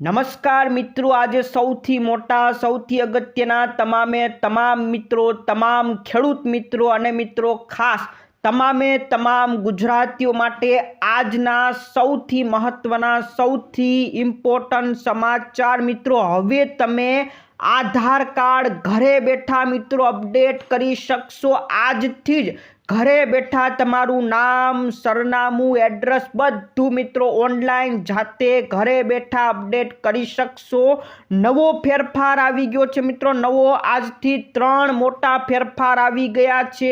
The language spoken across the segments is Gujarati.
નમસ્કાર મિત્રો, આજે સૌથી મોટા સૌથી અગત્યના તમામ મિત્રો, તમામ ખેડૂત મિત્રો અને મિત્રો ખાસ તમામ ગુજરાતીઓ માટે આજના સૌથી મહત્વના સૌથી ઇમ્પોર્ટન્ટ સમાચાર મિત્રો। હવે તમે આધાર કાર્ડ ઘરે બેઠા મિત્રો અપડેટ કરી શકશો। આજથી જ ઘરે બેઠા તમારું નામ, સરનામું, એડ્રેસ બધું મિત્રો ઓનલાઈન જાતે ઘરે બેઠા અપડેટ કરી શકશો। નવો ફેરફાર આવી ગયો છે મિત્રો। નવો આજથી 3 મોટા ફેરફાર આવી ગયા છે।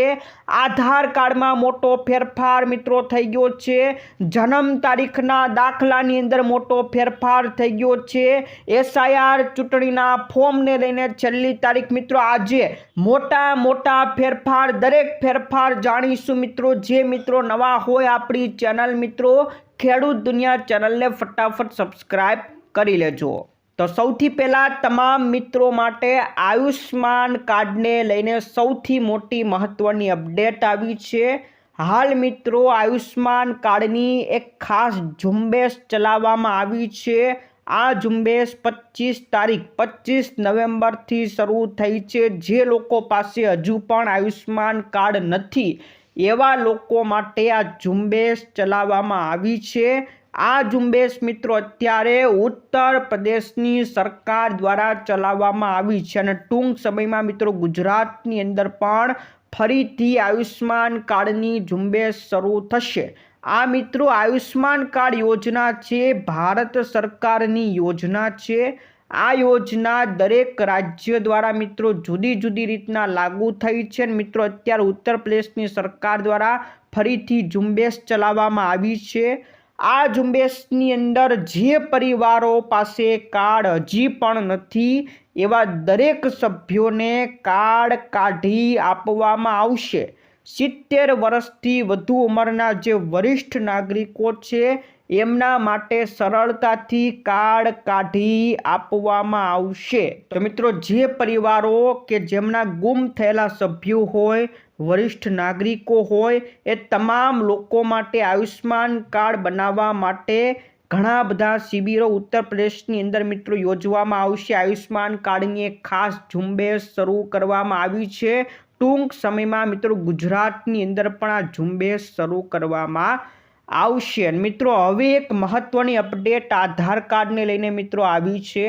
આધાર કાર્ડમાં મોટો ફેરફાર મિત્રો થઈ ગયો છે। જન્મ તારીખના દાખલાની અંદર મોટો ફેરફાર થઈ ગયો છે। SIR ચૂંટણીના ફોર્મને લઈને છેલ્લી તારીખ મિત્રો। આજે મોટા ફેરફાર, દરેક ફેરફાર જાણીશું મિત્રો। જે મિત્રો નવા હોય આપણી ચેનલ મિત્રો ખેડૂત દુનિયા ચેનલને ફટાફટ સબસ્ક્રાઇબ કરી લેજો। તો સૌથી પહેલા તમામ મિત્રો માટે આયુષ્માન કાર્ડને લઈને સૌથી મોટી મહત્વની અપડેટ આવી છે। હાલ મિત્રો આયુષ્માન કાર્ડની એક ખાસ ઝુંબેશ ચલાવવામાં આવી છે। આ ઝુંબેશ 25 નવેમ્બરથી શરૂ થઈ છે। જે લોકો પાસે હજુ પણ આયુષ્માન કાર્ડ નથી એવા લોકો માટે આ ઝુંબેશ ચલાવવામાં આવી છે। આ ઝુંબેશ મિત્રો અત્યારે ઉત્તર પ્રદેશની સરકાર દ્વારા ચલાવવામાં આવી છે અને ટૂંક સમયમાં મિત્રો ગુજરાતની અંદર પણ ફરીથી આયુષ્માન કાર્ડની ઝુંબેશ શરૂ થશે। આ મિત્રો આયુષ્માન કાર્ડ યોજના છે, ભારત સરકારની યોજના છે। આ યોજના દરેક રાજ્ય દ્વારા મિત્રો જુદી રીતના લાગુ થઈ છે। મિત્રો અત્યારે ઉત્તર પ્રદેશની સરકાર દ્વારા ફરીથી ઝુંબેશ ચલાવવામાં આવી છે। આ ઝુંબેશની અંદર જે પરિવારો પાસે કાર્ડ હજી પણ નથી એવા દરેક સભ્યોને કાર્ડ કાઢી આપવામાં આવશે। 70 વર્ષથી વધુ ઉંમરના જે વરિષ્ઠ નાગરિકો છે એમના માટે સરળતાથી કાર્ડ કાઢી આપવામાં આવશે। તો મિત્રો જે પરિવારો કે જેમના ગુમ થયેલા સભ્યો હોય, વરિષ્ઠ નાગરિકો હોય, એ તમામ લોકો માટે આયુષ્માન કાર્ડ બનાવવા માટે ઘણા બધા શિબિરો ઉત્તર પ્રદેશની અંદર મિત્રો યોજવામાં આવશે। આયુષ્માન કાર્ડની એક ખાસ ઝુંબેશ શરૂ કરવામાં આવી છે। ટૂંક સમયમાં મિત્રો ગુજરાતની અંદર પણ આ ઝુંબેશ શરૂ કરવામાં આવશે। મિત્રો હવે એક મહત્વની અપડેટ આધાર કાર્ડને લઈને મિત્રો આવી છે।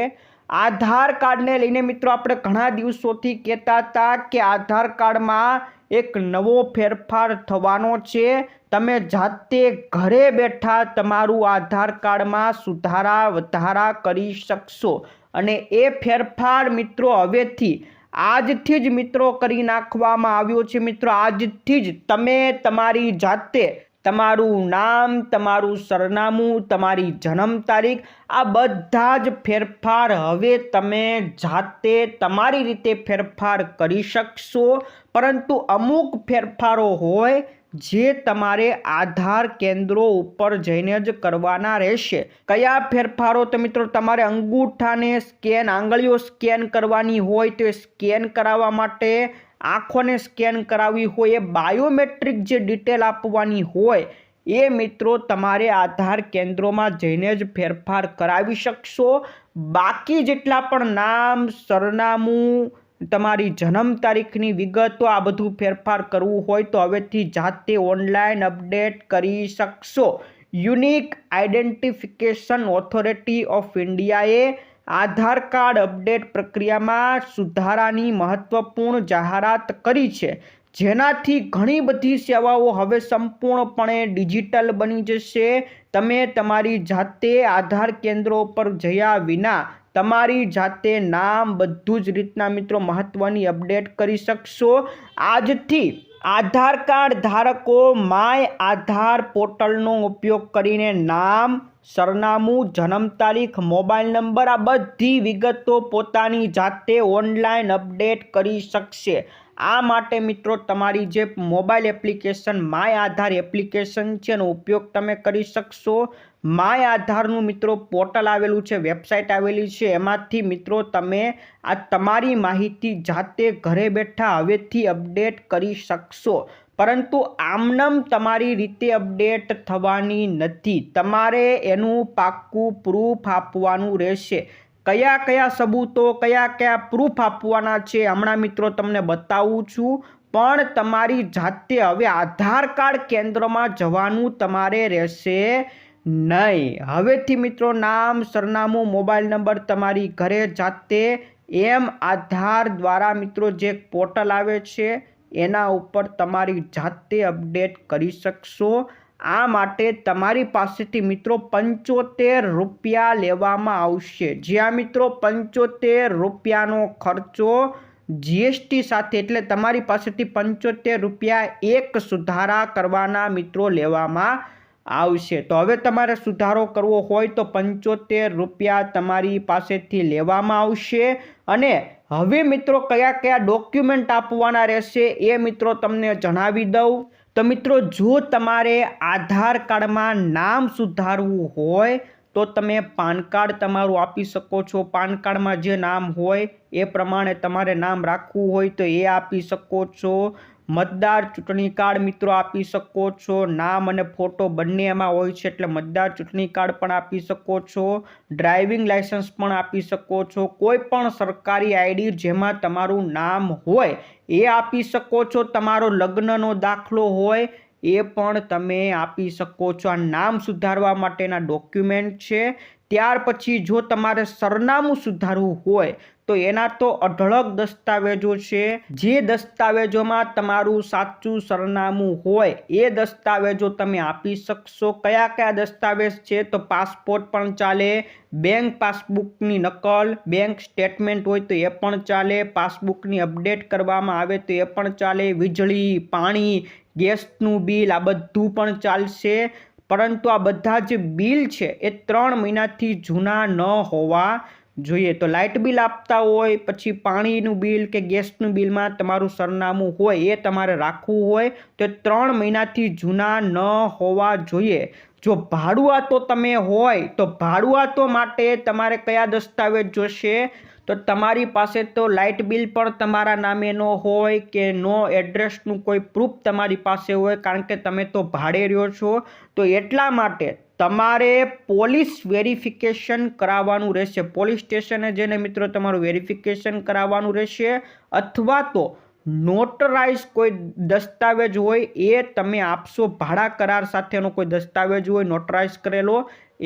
આધાર કાર્ડને લઈને મિત્રો આપણે ઘણા દિવસોથી કહેતા હતા કે આધાર કાર્ડમાં એક નવો ફેરફાર થવાનો છે। તમે જાતે ઘરે બેઠા તમારું આધાર કાર્ડમાં સુધારા વધારા કરી શકશો અને એ ફેરફાર મિત્રો હવેથી આજથી જ મિત્રો કરી નાખવામાં આવ્યો છે। મિત્રો આજથી જ તમે તમારી જાતે તમારું નામ, તમારું સરનામું, તમારી જન્મ તારીખ, આ બધા જ ફેરફાર હવે તમે જાતે તમારી રીતે ફેરફાર કરી શકશો। પરંતુ અમુક ફેરફારો હોય જે તમારે આધાર કેન્દ્રો ઉપર જઈને જ કરવાના રહેશે। કયા ફેરફારો? તો મિત્રો તમારે અંગૂઠાને સ્કેન, આંગળીઓ સ્કેન કરવાની હોય તો એ સ્કેન કરાવવા માટે, આંખોને સ્કેન કરાવવી હોય, એ બાયોમેટ્રિક જે ડિટેલ આપવાની હોય એ મિત્રો તમારે આધાર કેન્દ્રોમાં જઈને જ ફેરફાર કરાવી શકશો। બાકી જેટલા પણ નામ, સરનામું, તમારી જન્મ તારીખની વિગતો, આ બધું ફેરફાર કરવું હોય તો હવેથી જાતે ઓનલાઈન અપડેટ કરી શકશો। યુનિક આઈડેન્ટિફિકેશન ઓથોરિટી ઓફ ઇન્ડિયાએ આધાર કાર્ડ અપડેટ પ્રક્રિયામાં સુધારાની મહત્વપૂર્ણ જાહેરાત કરી છે, જેનાથી ઘણી બધી સેવાઓ હવે સંપૂર્ણપણે ડિજિટલ બની જશે। તમે તમારી જાતે આધાર કેન્દ્રો પર જયા વિના તમારી જાતે નામ બધું જ રીતના મિત્રો મહત્વની અપડેટ કરી શકશો। આજથી આધાર કાર્ડ ધારકો માય આધાર પોર્ટલનો ઉપયોગ કરીને નામ, સરનામું, જન્મ તારીખ, મોબાઈલ નંબર, આ બધી વિગતો પોતાની જાતે ઓનલાઈન અપડેટ કરી શકશે। આ માટે મિત્રો તમારી જે mobile application my Aadhaar application છે એનો ઉપયોગ તમે કરી શકશો। માય આધારનું મિત્રો પોર્ટલ આવેલું છે, વેબસાઇટ આવેલી છે, એમાંથી મિત્રો તમે આ તમારી માહિતી જાતે ઘરે બેઠા હવેથી અપડેટ કરી શકશો। પરંતુ આમનામ તમારી રીતે અપડેટ થવાની નથી. તમારે એનું પાક્કું પ્રૂફ આપવાનું રહેશે. કયા કયા સબૂતો, કયા કયા પ્રૂફ આપવાના છે હમણાં મિત્રો તમને બતાવું છું. પણ તમારી જાતે હવે આધાર કાર્ડ કેન્દ્રમાં જવાનું તમારે રહેશે નહીં. હવેથી મિત્રો નામ, સરનામું, મોબાઈલ નંબર તમારી ઘરે જાતે આધાર દ્વારા મિત્રો જે પોર્ટલ આવે છે એના ઉપર તમારી જાતે અપડેટ કરી શકશો. આ માટે તમારી પાસેથી મિત્રો 75 રૂપિયા લેવામાં આવશે. જ્યાં મિત્રો 75 રૂપિયાનો ખર્ચો GST સાથે, એટલે તમારી પાસેથી 75 રૂપિયા એક સુધારા કરવાના મિત્રો લેવામાં આવશે. તો હવે તમારે સુધારો કરવો હોય તો 75 રૂપિયા તમારી પાસેથી લેવામાં આવશે. અને હવે મિત્રો કયા કયા ડોક્યુમેન્ટ આપવાના રહેશે એ મિત્રો તમને જણાવી દઉં. તો મિત્રો જો તમારે આધાર કાર્ડમાં નામ સુધારવું હોય તો તમે પાન કાર્ડ તમારું આપી શકો છો. પાન કાર્ડમાં જે નામ હોય એ પ્રમાણે તમારે નામ રાખવું હોય તો એ આપી શકો છો. મતદાર ચૂંટણી કાર્ડ મિત્રો આપી શકો છો. નામ અને ફોટો બંને એમાં હોય છે, એટલે મતદાર ચૂંટણી કાર્ડ પણ આપી શકો છો. ડ્રાઇવિંગ લાયસન્સ પણ આપી શકો છો. કોઈ પણ સરકારી આઈડી જેમાં તમારું નામ હોય એ આપી શકો છો. તમારો લગ્નનો દાખલો હોય એ પણ તમે આપી શકો છો. આ નામ સુધારવા માટેના ડોક્યુમેન્ટ છે. ત્યાર પછી જો તમારે સરનામું સુધારવું હોય તો એના તો અઢળક દસ્તાવેજો છે. જે દસ્તાવેજોમાં તમારું સાચું સરનામું હોય એ દસ્તાવેજો તમે આપી શકશો. કયા કયા દસ્તાવેજ છે તો પાસપોર્ટ પણ ચાલે, બેંક પાસબુકની નકલ, બેંક સ્ટેટમેન્ટ હોય તો એ પણ ચાલે, પાસબુકની અપડેટ કરવામાં આવે તો એ પણ ચાલે, વીજળી, પાણી, ગેસનું બિલ, આ બધું પણ ચાલશે. પરંતુ આ બધા જે બિલ છે એ 3 મહિનાથી જૂના ન હોવા જોઈએ. તો લાઇટ બિલ આપતા હોય, પછી પાણીનું બિલ કે ગેસનું બિલમાં તમારું સરનામું હોય એ તમારે રાખવું હોય તો 3 મહિનાથી જૂના ન હોવા જોઈએ. જો ભાડુઆતો તમે હોય તો ભાડુઆતો માટે તમારે કયા દસ્તાવેજ જોશે તો તમારી પાસે તો લાઇટ બિલ પણ તમારા નામે ન હોય કે નો એડ્રેસનું કોઈ પ્રૂફ તમારી પાસે હોય, કારણ કે તમે તો ભાડે રહ્યો છો. તો એટલા માટે તમારે પોલીસ વેરિફિકેશન કરાવવાનું રહેશે. પોલીસ સ્ટેશને જઈને મિત્રો તમારું વેરિફિકેશન કરાવવાનું રહેશે. અથવા તો નોટરાઇઝ કોઈ દસ્તાવેજ હોય એ તમે આપશો. ભાડા કરાર સાથેનો કોઈ દસ્તાવેજ હોય નોટરાઇઝ કરેલો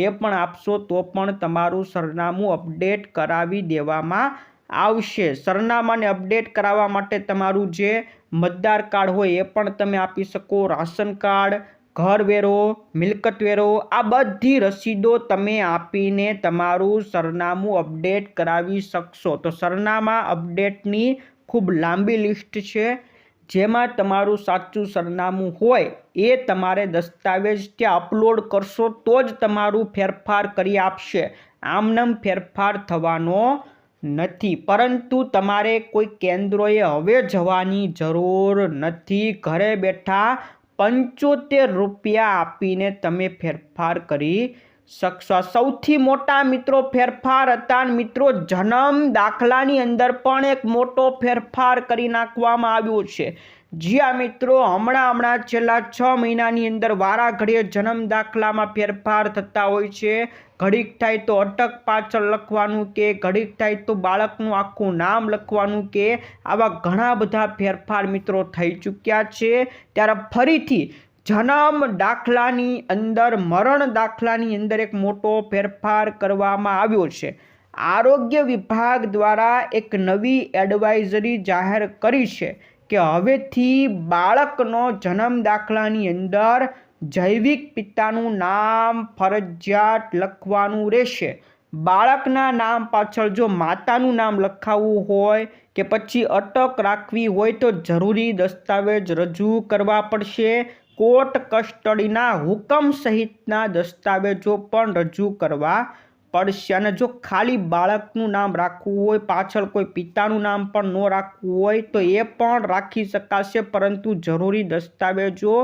એ પણ આપશો તો પણ તમારું સરનામું અપડેટ કરાવી દેવામાં આવશે. સરનામાને અપડેટ કરાવવા માટે તમારું જે મતદાર કાર્ડ હોય એ પણ તમે આપી શકો. રાશન કાર્ડ, ઘર વેરો, મિલકત વેરો, આ બધી રસીદો તમે આપીને તમારું સરનામું અપડેટ કરાવી શકશો. તો સરનામા અપડેટની ખૂબ લાંબી લિસ્ટ છે, જેમાં તમારું સાચું સરનામું હોય એ તમારે દસ્તાવેજ ત્યાં અપલોડ કરશો તો જ તમારું ફેરફાર કરી આપશે. આમનામ ફેરફાર થવાનો નથી. પરંતુ તમારે કોઈ કેન્દ્રોએ હવે જવાની જરૂર નથી. ઘરે બેઠા 75 રૂપિયા આપીને તમે ફેરફાર કરી શકશો. સૌથી મોટા મિત્રો ફેરફાર હતા મિત્રો. જન્મ દાખલાની અંદર પણ એક મોટો ફેરફાર કરી નાખવામાં આવ્યો છે. જ્યાં મિત્રો હમણાં છેલ્લા 6 મહિનાની અંદર વારા ઘડીએ જન્મ દાખલામાં ફેરફાર થતા હોય છે. ઘડીક થાય તો અટક પાછળ લખવાનું કે ઘડીક થાય તો બાળકનું આખું નામ લખવાનું કે આવા ઘણા બધા ફેરફાર મિત્રો થઈ ચૂક્યા છે. ત્યારે ફરીથી જન્મ દાખલાની અંદર, મરણ દાખલાની અંદર એક મોટો ફેરફાર કરવામાં આવ્યો છે. આરોગ્ય વિભાગ દ્વારા એક નવી એડવાઇઝરી જાહેર કરી છે કે હવેથી બાળકનો જન્મ દાખલાની અંદર જૈવિક પિતાનું નામ ફરજિયાત લખવાનું રહેશે. બાળકના નામ પાછળ જો માતાનું નામ લખાવવું હોય કે પછી અટક રાખવી હોય તો જરૂરી દસ્તાવેજ રજૂ કરવા પડશે. કોર્ટ કસ્ટડીના હુકમ સહિતના દસ્તાવેજો પણ રજૂ કરવા પડશે। અને જો ખાલી બાળકનું નામ રાખવું હોય, પાછળ કોઈ પિતાનું નામ પણ ન રાખવું હોય તો એ પણ રાખી શકાશે, પરંતુ જરૂરી દસ્તાવેજો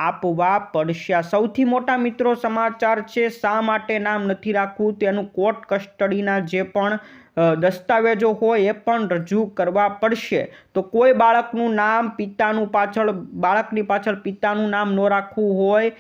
આપવા પડશે। આ સૌથી મોટા મિત્રો સમાચાર છે। શા માટે નામ નથી રાખવું તેનું કોર્ટ કસ્ટડીના જે પણ દસ્તાવેજો હોય એ પણ રજૂ કરવા પડશે। તો કોઈ બાળકનું નામ બાળકની પાછળ પિતાનું નામ ન રાખવું હોય,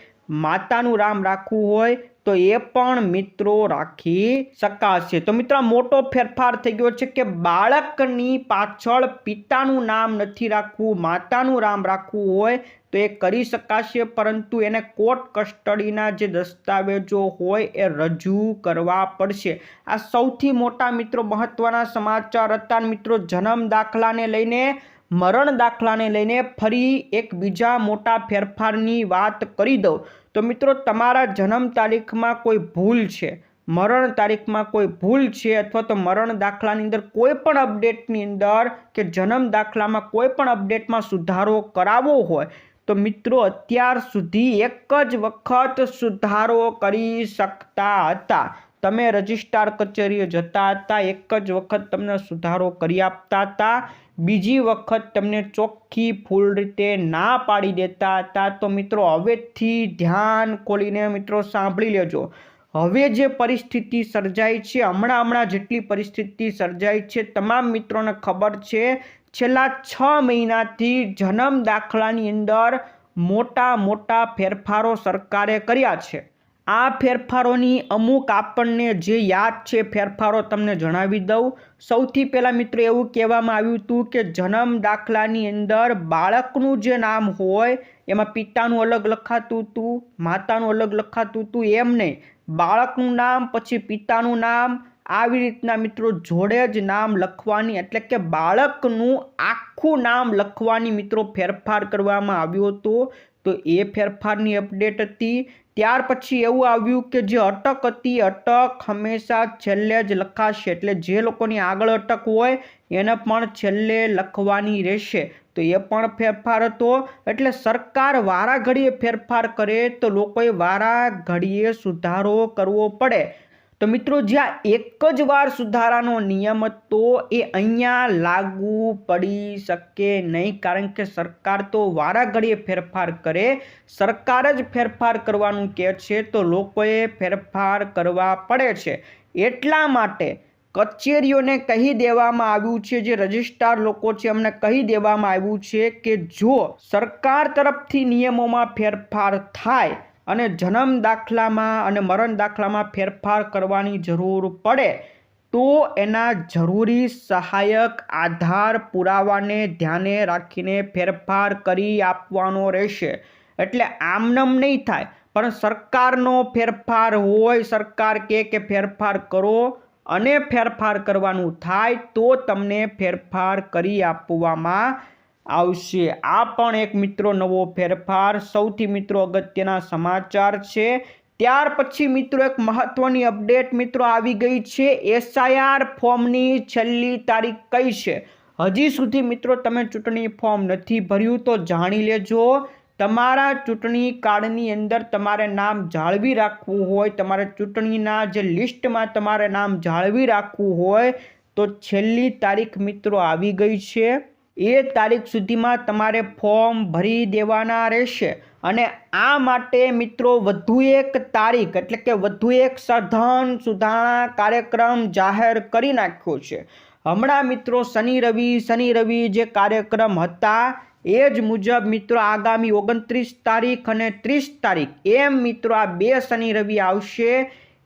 માતાનું નામ રાખવું હોય તો એ પણ મિત્રો રાખી શકાશે। તો મિત્રો મોટો ફેરફાર થઈ ગયો છે કે બાળકની પાછળ પિતાનું નામ નથી રાખવું, માતાનું નામ રાખવું હોય તો એ કરી શકાશે, પરંતુ એને કોર્ટ કસ્ટડીના જે દસ્તાવેજો હોય એ રજૂ કરવા પડશે। આ સૌથી મોટા મિત્રો મહત્વના સમાચાર હતા। મિત્રો જન્મ દાખલાને લઈને, મરણ દાખલાને લઈને ફરી એક બીજા મોટા ફેરફારની વાત કરી દઉં તો મિત્રો તમારા જન્મ તારીખમાં કોઈ ભૂલ છે, મરણ તારીખમાં કોઈ ભૂલ છે, અથવા તો મરણ દાખલાની અંદર કોઈ પણ અપડેટની અંદર કે જન્મ દાખલામાં કોઈ પણ અપડેટમાં સુધારો કરાવવો હોય તો મિત્રો અત્યાર સુધી એક જ વખત સુધારો કરી શકતા હતા। તમે રજિસ્ટ્રાર કચેરીએ જતા હતા, એક જ વખત તમને સુધારો કરી આપતા હતા, બીજી વખત તમને ચોખ્ખી ફૂલ રીતે ના પાડી દેતા હતા। તો મિત્રો હવેથી ધ્યાન ખોલીને મિત્રો સાંભળી લેજો। હવે જે પરિસ્થિતિ સર્જાઈ છે, હમણાં જેટલી પરિસ્થિતિ સર્જાઈ છે, તમામ મિત્રોને ખબર છે છેલ્લા 6 મહિનાથી જન્મ દાખલાની અંદર મોટા ફેરફારો સરકારે કર્યા છે। આ ફેરફારોની અમુક આપણને જે યાદ છે ફેરફારો તમને જણાવી દઉં। સૌથી પહેલાં મિત્રો એવું કહેવામાં આવ્યું હતું કે જન્મ દાખલાની અંદર બાળકનું જે નામ હોય એમાં પિતાનું અલગ લખાતું હતું, માતાનું અલગ લખાતું હતું, એમ નહીં, બાળકનું નામ પછી પિતાનું નામ, આવી રીતના મિત્રો જોડે જ નામ લખવાની, એટલે કે બાળકનું આખું નામ લખવાની મિત્રો ફેરફાર કરવામાં આવ્યો હતો। તો એ ફેરફારની અપડેટ હતી। ત્યાર પછી એવું આવ્યું કે જે અટક હતી, અટક હંમેશા છેલ્લે જ લખાશે, એટલે જે લોકોની આગળ અટક હોય એને પણ છેલ્લે લખવાની રહેશે। તો એ પણ ફેરફાર હતો। એટલે સરકાર વારા ઘડીએ ફેરફાર કરે તો લોકોએ વારા ઘડીએ સુધારો કરવો પડે। તો મિત્રો જ્યાં એક જ વાર સુધારાનો નિયમ હતો એ અહીંયા લાગુ પડી શકે નહીં, કારણ કે સરકાર તો વારા ઘડીએ ફેરફાર કરે, સરકાર જ ફેરફાર કરવાનું કહે છે તો લોકોએ ફેરફાર કરવા પડે છે। એટલા માટે કચેરીઓને કહી દેવામાં આવ્યું છે, જે રજિસ્ટ્રાર લોકો છે એમને કહી દેવામાં આવ્યું છે કે જો સરકાર તરફથી નિયમોમાં ફેરફાર થાય અને જન્મ દાખલામાં અને મરણ દાખલામાં ફેરફાર કરવાની જરૂર પડે તો એના જરૂરી સહાયક આધાર પુરાવાને ધ્યાને રાખીને ફેરફાર કરી આપવાનો રહેશે। એટલે આમનામ નહીં થાય, પણ સરકારનો ફેરફાર હોય, સરકાર કહે કે ફેરફાર કરો અને ફેરફાર કરવાનું થાય તો તમને ફેરફાર કરી આપવામાં આવશે। આ પણ એક મિત્રો નવો ફેરફાર, સૌથી મિત્રો અગત્યના સમાચાર છે। ત્યાર પછી મિત્રો એક મહત્વની અપડેટ મિત્રો આવી ગઈ છે। SIR ફોર્મની છેલ્લી તારીખ કઈ છે? હજી સુધી મિત્રો તમે ચૂંટણી ફોર્મ નથી ભર્યું તો જાણી લેજો। તમારા ચૂંટણી કાર્ડની અંદર તમારે નામ જાળવી રાખવું હોય, તમારે ચૂંટણીના જે લિસ્ટમાં તમારે નામ જાળવી રાખવું હોય તો છેલ્લી તારીખ મિત્રો આવી ગઈ છે। એ તારીખ સુધીમાં તમારે ફોર્મ ભરી દેવાના રહેશે। અને આ માટે મિત્રો વધુ એક તારીખ, એટલે કે વધુ એક સઘન સુધારણા કાર્યક્રમ જાહેર કરી નાખ્યો છે। હમણાં મિત્રો શનિ રવિ જે કાર્યક્રમ હતા એ જ મુજબ મિત્રો આગામી 29 તારીખ અને 30 તારીખ એમ મિત્રો આ 2 શનિ રવિ આવશે।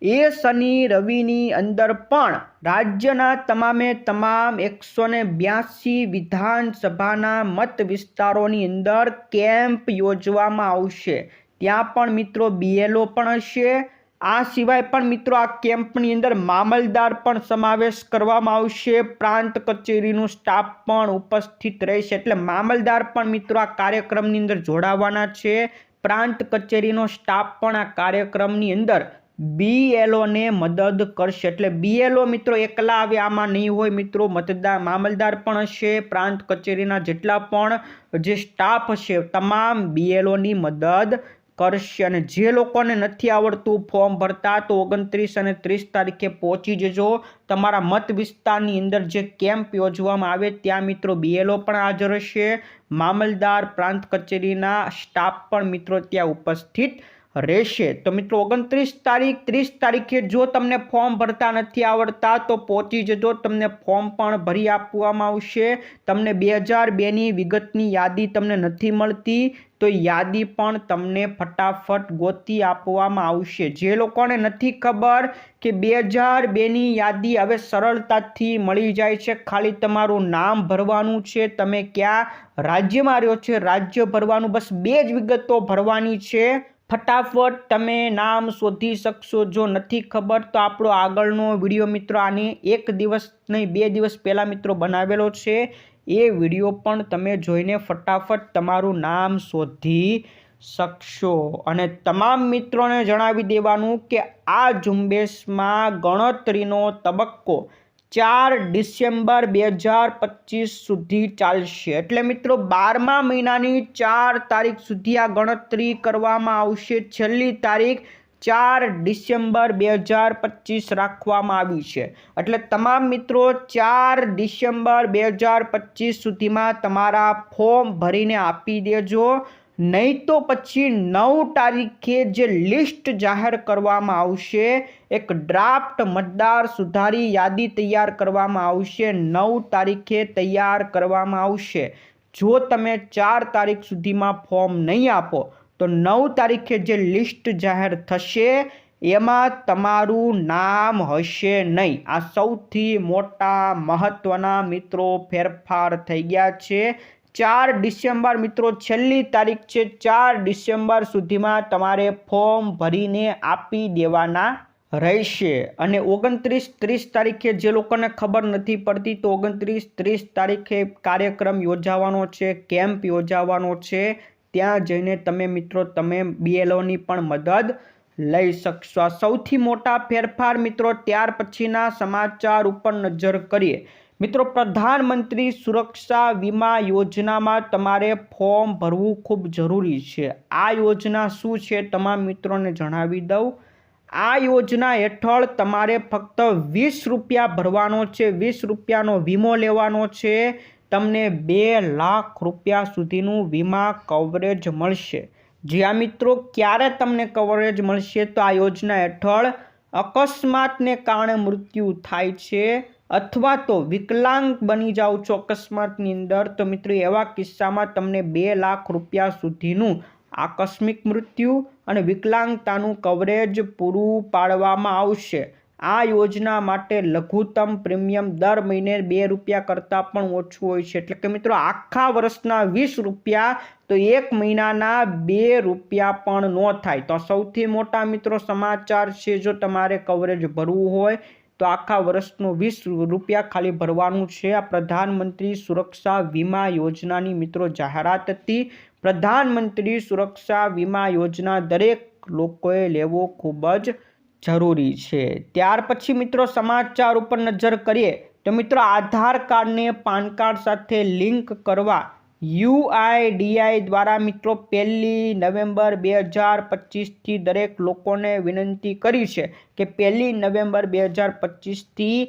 એ શનિ રવિની અંદર પણ રાજ્યના તમામ 182 વિધાનસભાના મત વિસ્તારોની અંદર કેમ્પ યોજવામાં આવશે। ત્યાં પણ મિત્રો BLO પણ હશે। આ સિવાય પણ મિત્રો આ કેમ્પની અંદર મામલતદાર પણ સમાવેશ કરવામાં આવશે, પ્રાંત કચેરીનો સ્ટાફ પણ ઉપસ્થિત રહેશે। એટલે મામલતદાર પણ મિત્રો આ કાર્યક્રમની અંદર જોડાવાના છે, પ્રાંત કચેરીનો સ્ટાફ પણ આ કાર્યક્રમની અંદર BLO ને મદદ કરશે। એટલે BLO મિત્રો એકલા આવે આમાં નહીં હોય મિત્રો, મામલતદાર પણ હશે, પ્રાંત કચેરીના જેટલા પણ જે સ્ટાફ હશે તમામ BLO ની મદદ કરશે। અને જે લોકોને નથી આવડતું ફોર્મ ભરતા તો 29 અને 30 તારીખે પહોંચી જજો તમારા મત વિસ્તારની અંદર જે કેમ્પ યોજવામાં આવે ત્યાં મિત્રો BLO પણ હાજર હશે, મામલતદાર પ્રાંત કચેરીના સ્ટાફ પણ મિત્રો ત્યાં ઉપસ્થિત રહેશે। તો મિત્રો 29 તારીખ 30 તારીખે જો તમને ફોર્મ ભરતા નથી આવડતા તો પહોંચી જજો, તમને ફોર્મ પણ ભરી આપવામાં આવશે। તમને 2002ની વિગતની યાદી તમને નથી મળતી તો યાદી પણ તમને ફટાફટ ગોતી આપવામાં આવશે। જે લોકોને નથી ખબર કે 2002ની યાદી હવે સરળતાથી મળી જાય છે, ખાલી તમારું નામ ભરવાનું છે, તમે ક્યાં રાજ્યમાં રહ્યો છો રાજ્ય ભરવાનું, બસ 2 જ વિગતો ભરવાની છે, ફટાફટ તમે નામ શોધી શકશો। જો નથી ખબર તો આપણો આગળનો વિડીયો મિત્રો આની 1 દિવસ નહીં 2 દિવસ પહેલાં મિત્રો બનાવેલો છે, એ વિડીયો પણ તમે જોઈને ફટાફટ તમારું નામ શોધી શકશો। અને તમામ મિત્રોને જણાવી દેવાનું કે આ ઝુંબેશમાં ગણતરીનો તબક્કો 4 ડિસેમ્બર 2025 સુધી ચાલશે। એટલે મિત્રો 12મા મહિનાની 4 તારીખ સુધી આ ગણતરી કરવામાં આવશે। છેલ્લી તારીખ 4 ડિસેમ્બર 2025 રાખવામાં આવી છે। એટલે તમામ મિત્રો 4 ડિસેમ્બર 2025 સુધીમાં તમારા ફોર્મ ભરીને આપી દેજો, નહીં તો પછી 9 તારીખે જે લિસ્ટ જાહેર કરવામાં આવશે, એક ડ્રાફ્ટ મતદાર સુધારી યાદી તૈયાર કરવામાં આવશે, 9 તારીખે તૈયાર કરવામાં આવશે। જો તમે 4 તારીખ સુધીમાં ફોર્મ નહીં આપો તો 9 તારીખે જે લિસ્ટ જાહેર થશે એમાં તમારું નામ હશે નહીં। આ સૌથી મોટા મહત્વના મિત્રો ફેરફાર થઈ ગયા છે। 4 ડિસેમ્બર મિત્રો છેલ્લી તારીખ છે, 4 ડિસેમ્બર સુધીમાં તમારે ફોર્મ ભરીને આપી દેવાના રહેશે। અને 29-30 તારીખે જે લોકોને ખબર નથી પડતી તો 29-30 તારીખે કાર્યક્રમ યોજાવાનો છે, કેમ્પ યોજાવાનો છે, ત્યાં જઈને તમે મિત્રો તમે BLOની પણ મદદ લઈ શકશો। આ સૌથી મોટા ફેરફાર મિત્રો। ત્યાર પછીના સમાચાર ઉપર નજર કરીએ મિત્રો, પ્રધાનમંત્રી સુરક્ષા વીમા યોજનામાં તમારે ફોર્મ ભરવું ખૂબ જરૂરી છે। આ યોજના શું છે તમામ મિત્રોને જણાવી દઉં। આ યોજના હેઠળ તમારે ફક્ત 20 રૂપિયા ભરવાનો છે, 20 રૂપિયાનો વીમો લેવાનો છે, તમને 2 લાખ રૂપિયા સુધીનું વીમા કવરેજ મળશે। જ્યાં મિત્રો ક્યારે તમને કવરેજ મળશે તો આ યોજના હેઠળ અકસ્માતને કારણે મૃત્યુ થાય છે અથવા તો વિકલાંગ બની જાઓ છો અકસ્માતની અંદર, તો મિત્રો એવા કિસ્સામાં તમને 2 લાખ રૂપિયા સુધીનું આકસ્મિક મૃત્યુ અને વિકલાંગતાનું કવરેજ પૂરું પાડવામાં આવશે। આ યોજના માટે લઘુત્તમ પ્રીમિયમ દર મહિને 2 રૂપિયા કરતાં પણ ઓછું હોય છે। એટલે કે મિત્રો આખા વર્ષના 20 રૂપિયા તો 1 મહિનાના 2 રૂપિયા પણ ન થાય। તો સૌથી મોટા મિત્રો સમાચાર છે। જો તમારે કવરેજ ભરવું હોય તો આખા વર્ષનો 20 રૂપિયા ખાલી ભરવાનું છે। આ પ્રધાનમંત્રી સુરક્ષા વીમા યોજનાની મિત્રો જાહેરાત હતી। પ્રધાનમંત્રી સુરક્ષા વીમા યોજના દરેક લોકોએ લેવો ખૂબ જ જરૂરી છે। ત્યાર પછી મિત્રો સમાચાર ઉપર નજર કરીએ તો મિત્રો આધાર કાર્ડને પાન કાર્ડ સાથે લિંક કરવા UIDI દ્વારા મિત્રો 1 નવેમ્બર 2025થી દરેક લોકોને વિનંતી કરી છે કે 1 નવેમ્બર 2025થી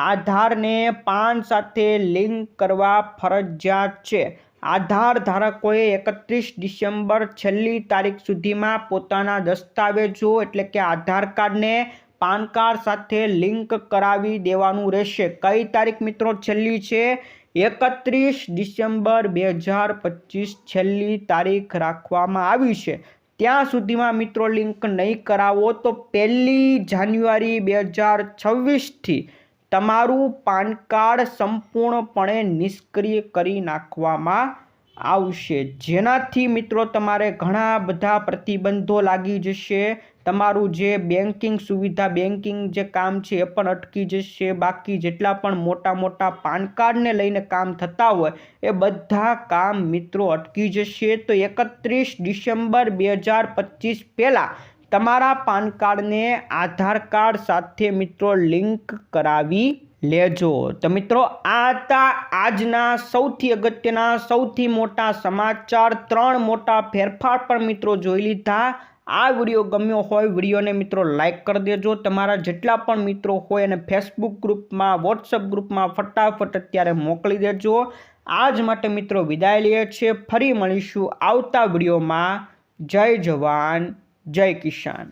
આધારને પાન સાથે લિંક કરવા ફરજિયાત છે। આધાર ધારકોએ 31 ડિસેમ્બર છેલ્લી તારીખ સુધીમાં પોતાના દસ્તાવેજો એટલે કે આધાર કાર્ડને પાન કાર્ડ સાથે લિંક કરાવી દેવાનું રહેશે। કઈ તારીખ મિત્રો છેલ્લી છે? 31 ડિસેમ્બર 2025 છેલ્લી તારીખ રાખવામાં આવી છે। ત્યાં સુધીમાં મિત્રો લિંક નહીં કરાવો તો 1 જાન્યુઆરી 2026થી તમારું પાન કાર્ડ સંપૂર્ણપણે નિષ્ક્રિય કરી નાખવામાં આવશે, જેનાથી મિત્રો તમારે ઘણા બધા પ્રતિબંધો લાગી જશે। તમારું જે બેન્કિંગ સુવિધા બેન્કિંગ જે કામ છે એ પણ અટકી જશે। બાકી જેટલા પણ મોટા મોટા પાન કાર્ડને લઈને કામ થતા હોય એ બધા કામ મિત્રો અટકી જશે। તો 31 ડિસેમ્બર 2025 પહેલાં તમારા પાન કાર્ડને આધાર કાર્ડ સાથે મિત્રો લિંક કરાવી લેજો। તો મિત્રો આ હતા આજના સૌથી અગત્યના સૌથી મોટા સમાચાર। 3 મોટા ફેરફાર પણ મિત્રો જોઈ લીધા। આ વિડીયો ગમ્યો હોય વિડીયોને મિત્રો લાઇક કરી દેજો। તમારા જેટલા પણ મિત્રો હોય અને ફેસબુક ગ્રુપમાં વોટ્સઅપ ગ્રુપમાં ફટાફટ અત્યારે મોકલી દેજો। આજ માટે મિત્રો વિદાય લઈએ છીએ। ફરી મળીશું આવતા વિડીયોમાં। જય જવાન જય કિસાન।